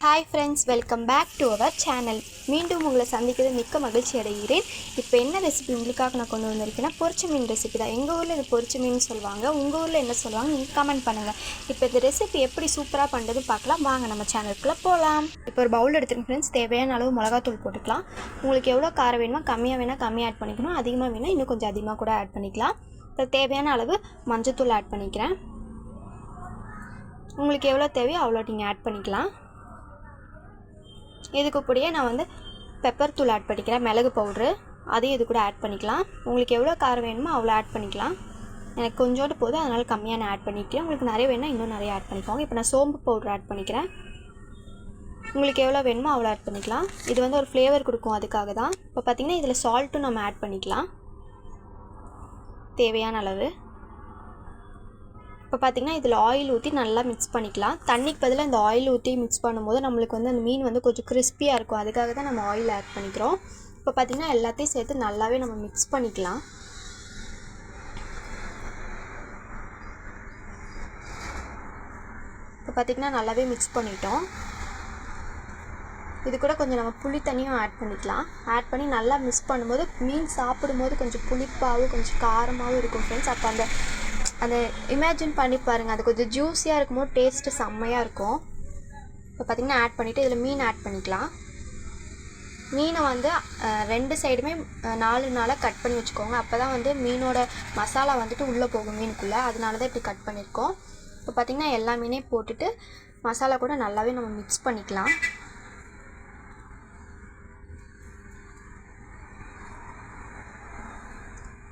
Hi friends, welcome back to our channel. மீண்டும் உங்களை சந்திக்கிறது மிக்க மகிழ்ச்சி அடைகிறேன். இப்போ என்ன ரெசிபி உங்களுக்காக நான் கொண்டு வந்திருக்கேன்னா பொரிச்ச மீன் ரெசிபி தான். எங்கள் ஊரில் இது பொரிச்ச மீன் சொல்லுவாங்க, உங்கள் ஊரில் என்ன சொல்லுவாங்க நீங்கள் கமெண்ட் பண்ணுங்கள். இப்போ இந்த ரெசிபி எப்படி சூப்பராக பண்ணுறது பார்க்கலாம். வாங்க நம்ம சேனலுக்குள்ளே போகலாம். இப்போ ஒரு பவுல் எடுத்துருங்க ஃப்ரெண்ட்ஸ். தேவையான அளவு மிளகாத்தூள் போட்டுக்கலாம். உங்களுக்கு எவ்வளோ காரம் வேணுமோ கம்மியாக வேணால் கம்மியாக ஆட் பண்ணிக்கணும், அதிகமாக வேணால் இன்னும் கொஞ்சம் அதிகமாக கூட ஆட் பண்ணிக்கலாம். இப்போ தேவையான அளவு மஞ்சத்தூள் ஆட் பண்ணிக்கிறேன். உங்களுக்கு எவ்வளோ தேவையோ அவ்வளோ நீங்கள் ஆட் பண்ணிக்கலாம். இதுக்கு கூடயே நான் வந்து பெப்பர் தூள் ஆட் பண்ணிக்கிறேன், மிளகு பவுட்ரு, அதையும் இது கூட ஆட் பண்ணிக்கலாம். உங்களுக்கு எவ்வளோ காரம் வேணுமோ அவ்வளோ ஆட் பண்ணிக்கலாம். எனக்கு கொஞ்சோண்டு போதும், அதனால் கம்மியாக நான் ஆட் பண்ணிக்கிறேன். உங்களுக்கு நிறைய வேணும்னா இன்னும் நிறைய ஆட் பண்ணிக்கோங்க. இப்போ நான் சோம்பு பவுட்ரு ஆட் பண்ணிக்கிறேன். உங்களுக்கு எவ்வளோ வேணுமோ அவ்வளோ ஆட் பண்ணிக்கலாம். இது வந்து ஒரு ஃப்ளேவர் கொடுக்கும், அதுக்காக தான். இப்போ பார்த்திங்கன்னா இதில் சால்ட்டும் நம்ம ஆட் பண்ணிக்கலாம் தேவையான அளவு. இப்போ பார்த்திங்கன்னா இதில் ஆயில் ஊற்றி நல்லா மிக்ஸ் பண்ணிக்கலாம். தண்ணிக்கு பதிலாக இந்த ஆயில் ஊற்றி மிக்ஸ் பண்ணும்போது நம்மளுக்கு வந்து அந்த மீன் வந்து கொஞ்சம் கிறிஸ்பியாக இருக்கும், அதுக்காக தான் நம்ம ஆயில் ஆட் பண்ணிக்கிறோம். இப்போ பார்த்திங்கன்னா எல்லாத்தையும் சேர்த்து நல்லாவே நம்ம மிக்ஸ் பண்ணிக்கலாம். இப்போ பார்த்திங்கன்னா நல்லாவே மிக்ஸ் பண்ணிட்டோம். இது கூட கொஞ்சம் நம்ம புளி தண்ணியும் ஆட் பண்ணிக்கலாம். ஆட் பண்ணி நல்லா மிக்ஸ் பண்ணும்போது மீன் சாப்பிடும்போது கொஞ்சம் புளிப்பாகவும் கொஞ்சம் காரமாகவும் இருக்கும் ஃப்ரெண்ட்ஸ். அப்போ அந்த இமேஜின் பண்ணி பாருங்கள், அது கொஞ்சம் ஜூஸியாக இருக்கும்போது டேஸ்ட்டு செம்மையாக இருக்கும். இப்போ பார்த்திங்கன்னா ஆட் பண்ணிவிட்டு இதில் மீன் ஆட் பண்ணிக்கலாம். மீனை வந்து ரெண்டு சைடுமே 4 கட் பண்ணி வச்சுக்கோங்க. அப்போ தான் வந்து மீனோட மசாலா வந்துட்டு உள்ளே போகும் மீனுக்குள்ளே, அதனால தான் இப்படி கட் பண்ணியிருக்கோம். இப்போ பார்த்திங்கன்னா எல்லா மீனையும் போட்டுட்டு மசாலா கூட நல்லாவே நம்ம மிக்ஸ் பண்ணிக்கலாம்.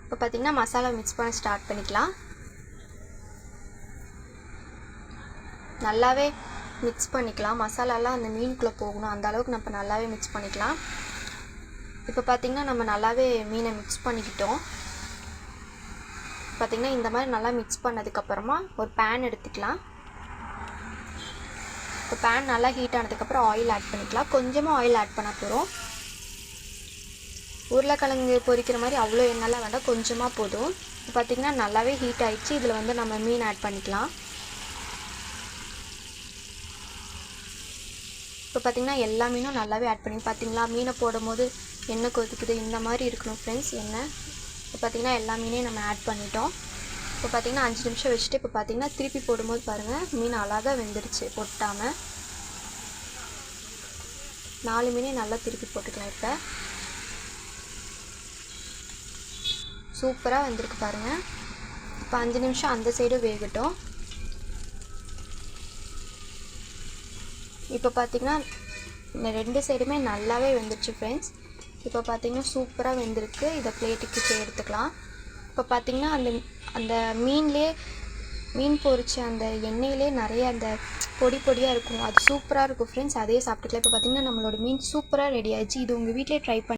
இப்போ பார்த்திங்கன்னா மசாலா மிக்ஸ் பண்ண ஸ்டார்ட் பண்ணிக்கலாம். நல்லாவே மிக்ஸ் பண்ணிக்கலாம். மசாலாலாம் அந்த மீனுக்குள்ளே போகணும், அந்த அளவுக்கு நம்ம நல்லாவே மிக்ஸ் பண்ணிக்கலாம். இப்போ பார்த்திங்கன்னா நம்ம நல்லாவே மீனை மிக்ஸ் பண்ணிக்கிட்டோம். பார்த்திங்கன்னா இந்த மாதிரி நல்லா மிக்ஸ் பண்ணதுக்கப்புறமா ஒரு பேன் எடுத்துக்கலாம். இப்போ பேன் நல்லா ஹீட் ஆனதுக்கப்புறம் ஆயில் ஆட் பண்ணிக்கலாம். கொஞ்சமாக ஆயில் ஆட் பண்ண போகிறோம். உருளைக்கிழங்கு பொரிக்கிற மாதிரி அவ்வளோ எண்ணெய்லாம் வேண்டாம், கொஞ்சமாக போதும். இப்போ பார்த்திங்கன்னா நல்லாவே ஹீட் ஆகிடுச்சு. இதில் வந்து நம்ம மீன் ஆட் பண்ணிக்கலாம். இப்போ பார்த்திங்கன்னா எல்லா மீனும் நல்லாவே ஆட் பண்ணி பார்த்திங்களா, மீனை போடும்போது எண்ணெய் கொதிக்குது, இந்த மாதிரி இருக்கணும் ஃப்ரெண்ட்ஸ் எண்ணெய். இப்போ பார்த்திங்கன்னா எல்லா மீனையும் நம்ம ஆட் பண்ணிட்டோம். இப்போ பார்த்திங்கன்னா 5 நிமிஷம் வச்சுட்டு இப்போ பார்த்திங்கன்னா திருப்பி போடும்போது பாருங்கள் மீன் அழகாக வெந்துருச்சு பொட்டாமல். 4 மீனையும் நல்லா திருப்பி போட்டுக்கலாம். இப்போ சூப்பராக வெந்திருக்கு பாருங்கள். இப்போ 5 நிமிஷம் அந்த சைடும் வேகட்டும். இப்போ பார்த்திங்கன்னா இந்த 2 சைடுமே நல்லாவே வெந்துருச்சு ஃப்ரெண்ட்ஸ். இப்போ பார்த்திங்கன்னா சூப்பராக வெந்திருக்கு. இதை பிளேட்டுக்கு எடுத்துக்கலாம். இப்போ பார்த்திங்கன்னா அந்த மீன் பொரிச்ச அந்த எண்ணெயிலே நிறைய அந்த பொடியாக இருக்கும், அது சூப்பராக இருக்கும் ஃப்ரெண்ட்ஸ். அதையே சாப்பிட்டுக்கலாம். இப்போ பார்த்திங்கன்னா நம்மளோட மீன் சூப்பராக ரெடி ஆகிடுச்சு. இது உங்கள் வீட்டிலே ட்ரை பண்ணி